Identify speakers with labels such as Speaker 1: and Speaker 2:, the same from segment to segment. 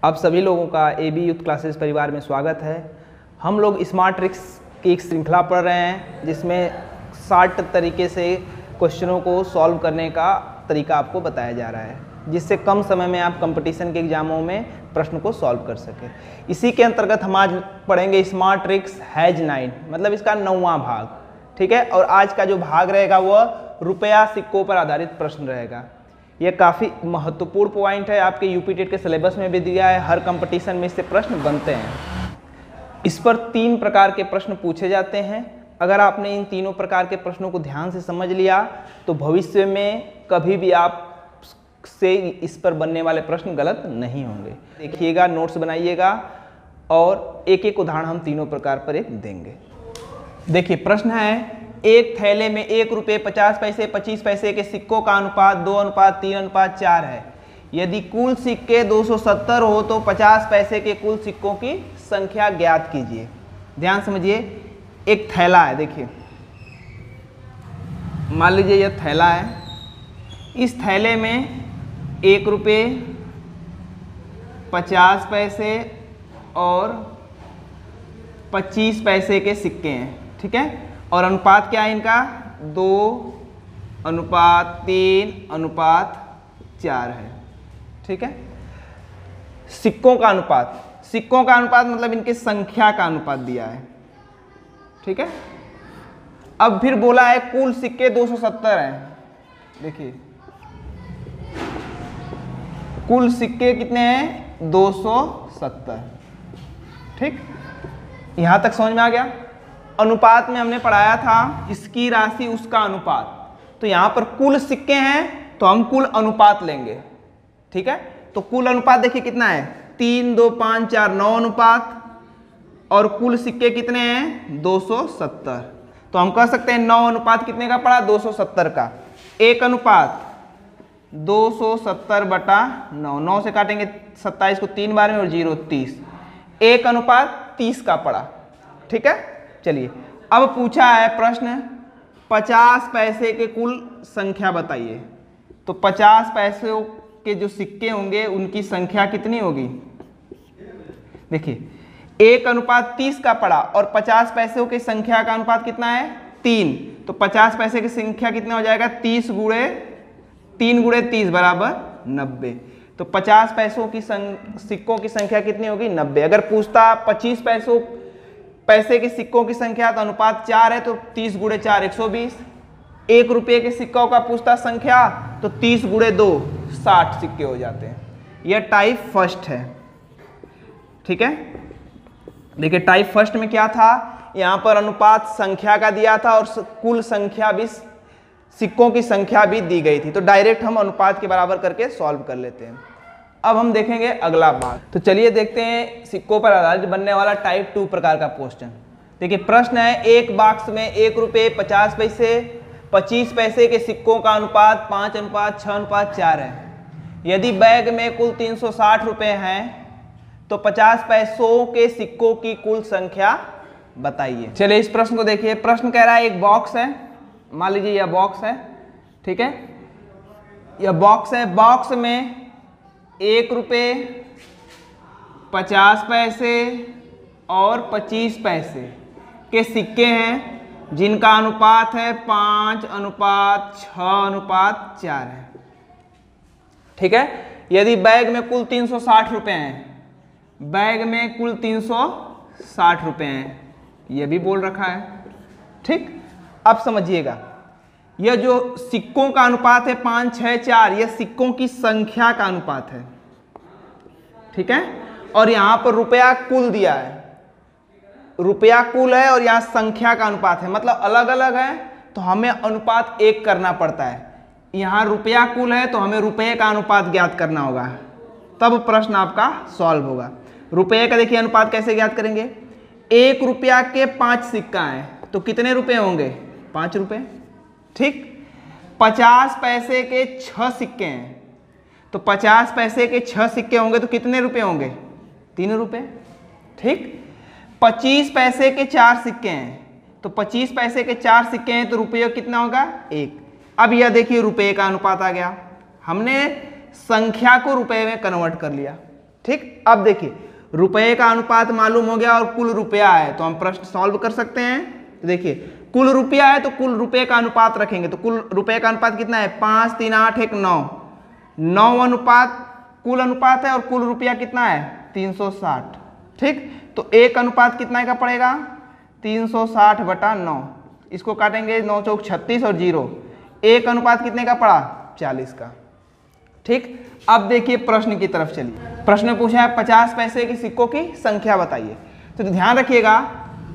Speaker 1: आप सभी लोगों का AB यूथ क्लासेस परिवार में स्वागत है। हम लोग स्मार्ट ट्रिक्स की एक श्रृंखला पढ़ रहे हैं जिसमें 60 तरीके से क्वेश्चनों को सॉल्व करने का तरीका आपको बताया जा रहा है, जिससे कम समय में आप कंपटीशन के एग्जामों में प्रश्न को सॉल्व कर सकें। इसी के अंतर्गत हम आज पढ़ेंगे स्मार्ट ट्रिक्स हैज 9, मतलब इसका 9वां भाग, ठीक है। और आज का जो भाग रहेगा वह रुपया सिक्कों पर आधारित प्रश्न रहेगा। यह काफ़ी महत्वपूर्ण पॉइंट है, आपके यूपी टेट के सिलेबस में भी दिया है, हर कंपटीशन में इससे प्रश्न बनते हैं। इस पर 3 प्रकार के प्रश्न पूछे जाते हैं। अगर आपने इन तीनों प्रकार के प्रश्नों को ध्यान से समझ लिया तो भविष्य में कभी भी आप से इस पर बनने वाले प्रश्न गलत नहीं होंगे। देखिएगा, नोट्स बनाइएगा और एक एक उदाहरण हम तीनों प्रकार पर एक देंगे। देखिए, प्रश्न है, एक थैले में 1 रुपये 50 पैसे 25 पैसे के सिक्कों का अनुपात 2:3:4 है। यदि कुल सिक्के 270 हो तो 50 पैसे के कुल सिक्कों की संख्या ज्ञात कीजिए। ध्यान समझिए, एक थैला है, देखिए मान लीजिए यह थैला है। इस थैले में 1 रुपये 50 पैसे और 25 पैसे के सिक्के हैं, ठीक है। और अनुपात क्या है इनका? 2:3:4 है, ठीक है। सिक्कों का अनुपात, सिक्कों का अनुपात मतलब इनकी संख्या का अनुपात दिया है, ठीक है। अब फिर बोला है कुल सिक्के 270 हैं। देखिए कुल सिक्के कितने हैं? 270, ठीक। यहां तक समझ में आ गया। अनुपात में हमने पढ़ाया था इसकी राशि उसका अनुपात, तो यहां पर कुल सिक्के हैं तो हम कुल अनुपात लेंगे, ठीक है। तो कुल अनुपात देखिए कितना है? 3, 2, 5, 4, 9 अनुपात, और कुल सिक्के कितने हैं? 270। तो हम कह सकते हैं 9 अनुपात कितने का पड़ा? 270 का। एक अनुपात 270/9, 9 से काटेंगे 27 को 3 बार में और 0 30, 1 अनुपात 30 का पड़ा, ठीक है। चलिए, अब पूछा है प्रश्न 50 पैसे के कुल संख्या बताइए। तो 50 पैसों के जो सिक्के होंगे उनकी संख्या कितनी होगी? देखिए 1:30 का पड़ा और 50 पैसों की संख्या का अनुपात कितना है? 3। तो 50 पैसे की संख्या कितना हो जाएगा? 3 × 30 बराबर 90। तो 50 पैसों की सिक्कों की संख्या कितनी होगी? 90। अगर पूछता 25 पैसे के सिक्कों की संख्या तो अनुपात 4 है, तो 30 × 4 120। 1 रुपये के सिक्कों का पूछता संख्या तो 30 × 2 60 सिक्के हो जाते हैं। यह टाइप फर्स्ट है, ठीक है। देखिए टाइप फर्स्ट में क्या था? यहां पर अनुपात संख्या का दिया था और कुल संख्या भी, सिक्कों की संख्या भी दी गई थी, तो डायरेक्ट हम अनुपात के बराबर करके सॉल्व कर लेते हैं। अब हम देखेंगे अगला भाग। तो चलिए देखते हैं सिक्कों पर आधारित बनने वाला टाइप 2 प्रकार का क्वेश्चन। देखिए प्रश्न है, एक बॉक्स में 1 रुपये 50 पैसे 25 पैसे के सिक्कों का अनुपात 5:6:4 है। यदि बैग में कुल 360 रुपये हैं तो 50 पैसों के सिक्कों की कुल संख्या बताइए। चलिए इस प्रश्न को देखिए। प्रश्न कह रहा है एक बॉक्स है, मान लीजिए यह बॉक्स है, ठीक है। यह बॉक्स है, बॉक्स में 1 रुपये 50 पैसे और 25 पैसे के सिक्के हैं जिनका अनुपात है 5:6:4 है, ठीक है। यदि बैग में कुल 360 रुपये हैं, बैग में कुल 360 रुपये हैं, यह भी बोल रखा है, ठीक। अब समझिएगा, यह जो सिक्कों का अनुपात है 5:6:4, यह सिक्कों की संख्या का अनुपात है, ठीक है। और यहां पर रुपया कुल दिया है, रुपया कुल है और यहां संख्या का अनुपात है, मतलब अलग अलग है तो हमें अनुपात 1 करना पड़ता है। यहां रुपया कुल है तो हमें रुपये का अनुपात ज्ञात करना होगा, तब प्रश्न आपका सॉल्व होगा। रुपये का देखिए अनुपात कैसे ज्ञात करेंगे? 1 रुपया के 5 सिक्का है तो कितने रुपए होंगे? 5 रुपये, ठीक। 50 पैसे के 6 सिक्के हैं तो 50 पैसे के 6 सिक्के होंगे तो कितने रुपए होंगे? 3 रुपये, ठीक। 25 पैसे के 4 सिक्के हैं तो 25 पैसे के 4 सिक्के हैं तो रुपये कितना होगा? 1। अब यह देखिए रुपये का अनुपात आ गया, हमने संख्या को रुपए में कन्वर्ट कर लिया, ठीक, अब देखिए रुपए का अनुपात मालूम हो गया और कुल रुपया है, तो हम प्रश्न सॉल्व कर सकते हैं। तो देखिए कुल रुपया है तो कुल रुपए का अनुपात रखेंगे, तो कुल रुपए का अनुपात कितना है 5 3 8 1 9, 9 अनुपात कुल अनुपात है और कुल रुपया कितना है 360। ठीक, तो एक अनुपात कितना का पड़ेगा 360/9, इसको काटेंगे 9 चौक 36 और 0, एक अनुपात कितने का पड़ा 40 का। ठीक, अब देखिए प्रश्न की तरफ चलिए। प्रश्न में पूछा है 50 पैसे के सिक्कों की संख्या बताइए। तो ध्यान रखिएगा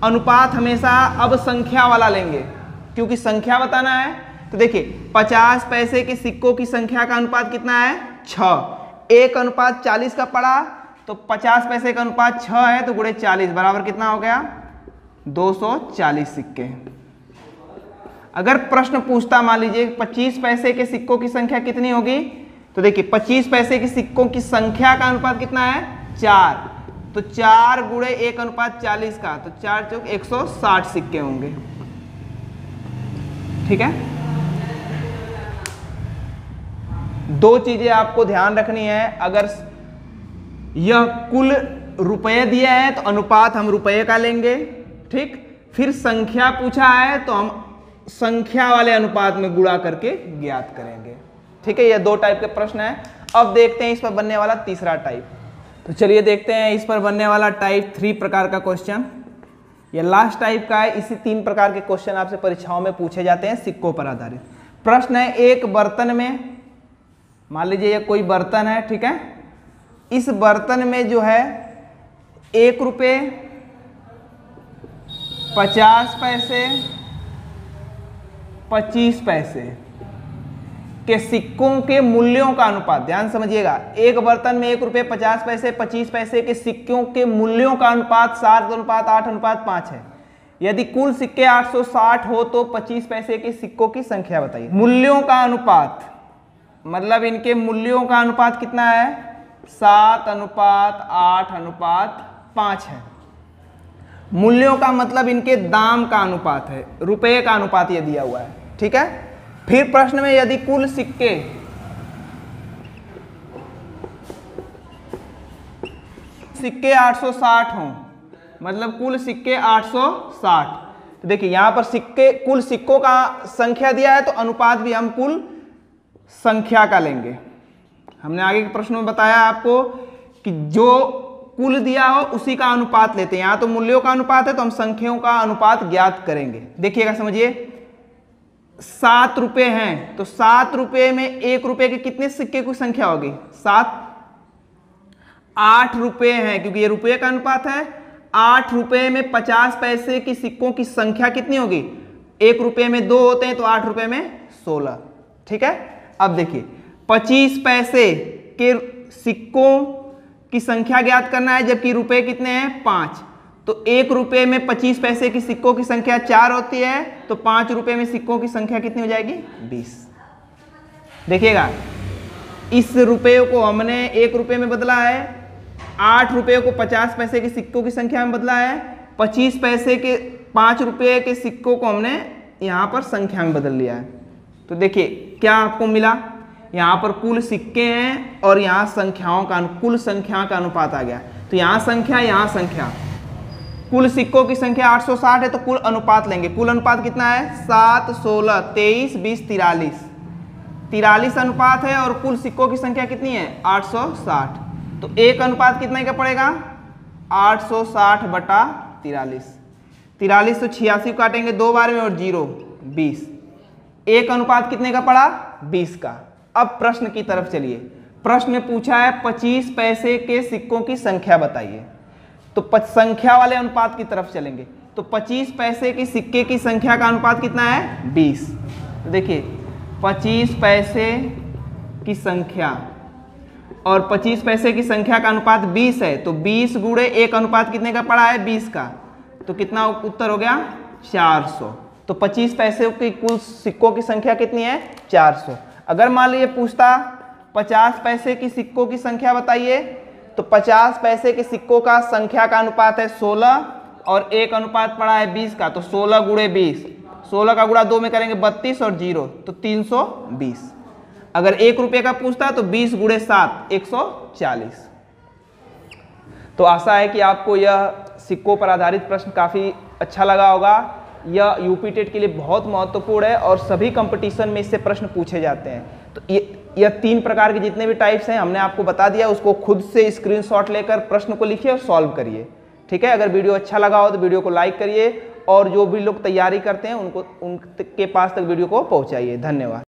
Speaker 1: अनुपात हमेशा अब संख्या वाला लेंगे क्योंकि संख्या बताना है। तो देखिए 50 पैसे के सिक्कों की संख्या का अनुपात कितना है 6, एक अनुपात 40 का पड़ा, तो 50 पैसे का अनुपात 6 है तो गुणे 40 बराबर कितना हो गया 240 सिक्के। अगर प्रश्न पूछता मान लीजिए 25 पैसे के सिक्कों की संख्या कितनी होगी, तो देखिए 25 पैसे के सिक्कों की संख्या का अनुपात कितना है 4, तो 4 गुणे 1 अनुपात 40 का, तो 4 चौक 160 सिक्के होंगे। ठीक है, दो चीजें आपको ध्यान रखनी है। अगर यह कुल रुपये दिया है तो अनुपात हम रुपये का लेंगे। ठीक, फिर संख्या पूछा है तो हम संख्या वाले अनुपात में गुणा करके ज्ञात करेंगे। ठीक है, ये दो टाइप के प्रश्न हैं। अब देखते हैं इस पर बनने वाला तीसरा टाइप। तो चलिए देखते हैं इस पर बनने वाला टाइप 3 प्रकार का क्वेश्चन। ये लास्ट टाइप का है। इसी 3 प्रकार के क्वेश्चन आपसे परीक्षाओं में पूछे जाते हैं सिक्कों पर आधारित। प्रश्न है एक बर्तन में, मान लीजिए ये कोई बर्तन है। ठीक है, इस बर्तन में जो है 1 रुपये 50 पैसे 25 पैसे के सिक्कों के मूल्यों का अनुपात, ध्यान समझिएगा, एक बर्तन में 1 रुपये 50 पैसे 25 पैसे के सिक्कों के मूल्यों का अनुपात 7:8:5 है। यदि कुल सिक्के 860 हो तो 25 पैसे के सिक्कों की संख्या बताइए। मूल्यों का अनुपात मतलब इनके मूल्यों का अनुपात कितना है 7:8:5 है। मूल्यों का मतलब इनके दाम का अनुपात है, रुपए का अनुपात ये दिया हुआ है। ठीक है, फिर प्रश्न में यदि कुल सिक्के सिक्के 860 हों, मतलब कुल सिक्के 860, तो देखिए यहां पर सिक्के कुल सिक्कों का संख्या दिया है तो अनुपात भी हम कुल संख्या का लेंगे। हमने आगे के प्रश्न में बताया आपको कि जो कुल दिया हो उसी का अनुपात लेते हैं। यहां तो मूल्यों का अनुपात है तो हम संख्याओं का अनुपात ज्ञात करेंगे। देखिएगा, समझिए 7 रुपये हैं तो 7 रुपये में 1 रुपये के कितने सिक्के की संख्या होगी 7। 8 रुपये हैं क्योंकि ये रुपये का अनुपात है। 8 रुपये में 50 पैसे की सिक्कों की संख्या कितनी होगी, 1 रुपये में 2 होते हैं तो 8 रुपये में 16। ठीक है, अब देखिए 25 पैसे के सिक्कों की संख्या ज्ञात करना है जबकि रुपए कितने हैं 5, तो 1 रुपये में 25 पैसे की सिक्कों की संख्या 4 होती है तो 5 रुपये में सिक्कों की संख्या कितनी हो जाएगी 20। देखिएगा, इस रुपये को हमने 1 रुपये में बदला है, 8 रुपये को 50 पैसे के सिक्कों की संख्या में बदला है, 25 पैसे के 5 रुपये के सिक्कों को हमने यहाँ पर संख्या में बदल लिया है। तो देखिए क्या आपको मिला, यहाँ पर कुल सिक्के हैं और यहाँ संख्याओं का कुल संख्या का अनुपात आ गया। तो यहाँ संख्या यहाँ संख्या, कुल सिक्कों की संख्या 860 है तो कुल अनुपात लेंगे। कुल अनुपात कितना है 7 16 23 20 43 अनुपात है और कुल सिक्कों की संख्या कितनी है 860, तो एक अनुपात कितने का पड़ेगा 860/43। 43 तो 86 काटेंगे 2 बार में और 0 20, एक अनुपात कितने का पड़ा 20 का। अब प्रश्न की तरफ चलिए। प्रश्न में पूछा है 25 पैसे के सिक्कों की संख्या बताइए, तो संख्या वाले अनुपात की तरफ चलेंगे। तो 25 पैसे के सिक्के की संख्या का अनुपात कितना है 20। तो देखिए 25 पैसे की संख्या और 25 पैसे की संख्या का अनुपात 20 है, तो 20 गुणे 1 अनुपात कितने का पड़ा है 20 का, तो कितना उत्तर हो गया 400। तो 25 पैसे की कुल सिक्कों की संख्या कितनी है 400। अगर मान लीजिए पूछता 50 पैसे की सिक्कों की संख्या बताइए, तो 50 पैसे के सिक्कों का संख्या का अनुपात है 16 और एक अनुपात पड़ा है 20 का, तो 16 गुणे 20, 16 का गुणा 2 में करेंगे 32 और 0 तो 320। अगर 1 रुपये का पूछता तो 20 गुणे 7 140। तो आशा है कि आपको यह सिक्कों पर आधारित प्रश्न काफ़ी अच्छा लगा होगा। यह यूपी टेट के लिए बहुत महत्वपूर्ण है और सभी कंपटीशन में इससे प्रश्न पूछे जाते हैं। तो यह 3 प्रकार के जितने भी टाइप्स हैं हमने आपको बता दिया, उसको खुद से स्क्रीनशॉट लेकर प्रश्न को लिखिए और सॉल्व करिए। ठीक है, अगर वीडियो अच्छा लगा हो तो वीडियो को लाइक करिए और जो भी लोग तैयारी करते हैं उनके पास तक वीडियो को पहुंचाइए। धन्यवाद।